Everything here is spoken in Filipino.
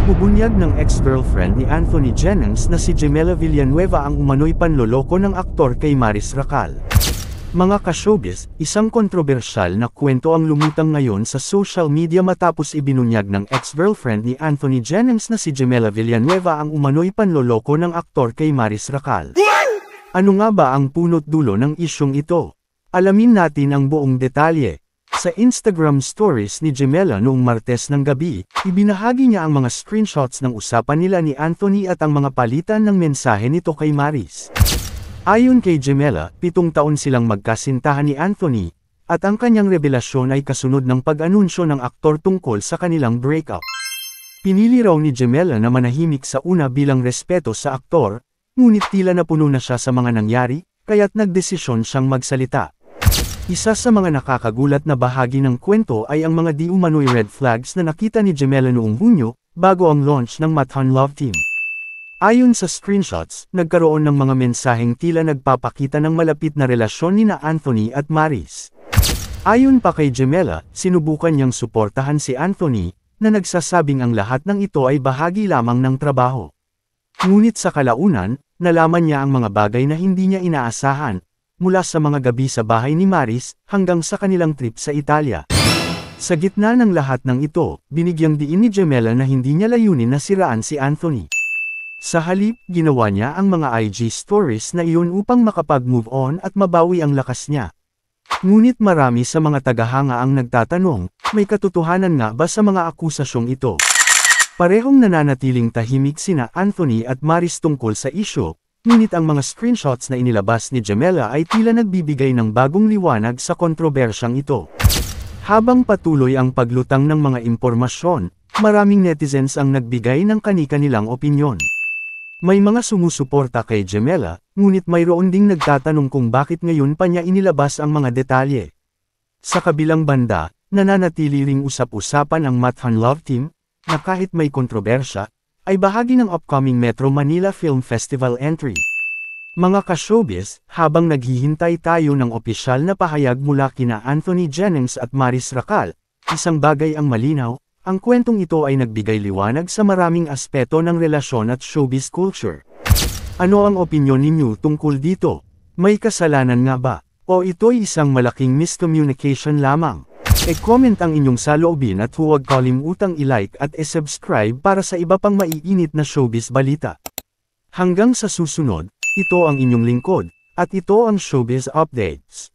Bubunyag ng ex-girlfriend ni Anthony Jennings na si Gemela Villanueva ang umano'y panloloko ng aktor kay Maris Racal. Mga ka-showbiz, isang kontrobersyal na kwento ang lumutang ngayon sa social media matapos ibinunyag ng ex-girlfriend ni Anthony Jennings na si Gemela Villanueva ang umano'y panloloko ng aktor kay Maris Racal. Ano nga ba ang punot dulo ng isyong ito? Alamin natin ang buong detalye. Sa Instagram stories ni Gemela noong Martes ng gabi, ibinahagi niya ang mga screenshots ng usapan nila ni Anthony at ang mga palitan ng mensahe nito kay Maris. Ayon kay Gemela, 7 taon silang magkasintahan ni Anthony, at ang kanyang revelasyon ay kasunod ng pag-anunsyo ng aktor tungkol sa kanilang breakup. Pinili raw ni Gemela na manahimik sa una bilang respeto sa aktor, ngunit tila napuno na siya sa mga nangyari, kaya't nagdesisyon siyang magsalita. Isa sa mga nakakagulat na bahagi ng kwento ay ang mga di umano'y red flags na nakita ni Gemela noong Hunyo, bago ang launch ng Mathan Love Team. Ayon sa screenshots, nagkaroon ng mga mensaheng tila nagpapakita ng malapit na relasyon nina Anthony at Maris. Ayon pa kay Gemela, sinubukan niyang suportahan si Anthony, na nagsasabing ang lahat ng ito ay bahagi lamang ng trabaho. Ngunit sa kalaunan, nalaman niya ang mga bagay na hindi niya inaasahan, mula sa mga gabi sa bahay ni Maris, hanggang sa kanilang trip sa Italia. Sa gitna ng lahat ng ito, binigyang diin ni Gemela na hindi niya layunin na siraan si Anthony. Sa halip, ginawa niya ang mga IG stories na iyon upang makapag-move on at mabawi ang lakas niya. Ngunit marami sa mga tagahanga ang nagtatanong, may katotohanan nga ba sa mga akusasyong ito? Parehong nananatiling tahimik sina Anthony at Maris tungkol sa isyu, ngunit ang mga screenshots na inilabas ni Gemela ay tila nagbibigay ng bagong liwanag sa kontrobersyang ito. Habang patuloy ang paglutang ng mga impormasyon, maraming netizens ang nagbigay ng kani-kanilang opinyon. May mga sumusuporta kay Gemela, ngunit mayroon ding nagtatanong kung bakit ngayon pa niya inilabas ang mga detalye. Sa kabilang banda, nananatili ring usap-usapan ang Mathan Love Team, na kahit may kontrobersya, ay bahagi ng upcoming Metro Manila Film Festival entry. Mga ka-showbiz, habang naghihintay tayo ng opisyal na pahayag mula kina Anthony Jennings at Maris Racal, isang bagay ang malinaw, ang kwentong ito ay nagbigay liwanag sa maraming aspeto ng relasyon at showbiz culture. Ano ang opinyon ninyo tungkol dito? May kasalanan nga ba? O ito'y isang malaking miscommunication lamang? E-comment ang inyong saloobin at huwag kalimutang i-like at i-subscribe para sa iba pang maiinit na showbiz balita. Hanggang sa susunod, ito ang inyong lingkod, at ito ang Showbiz Updates.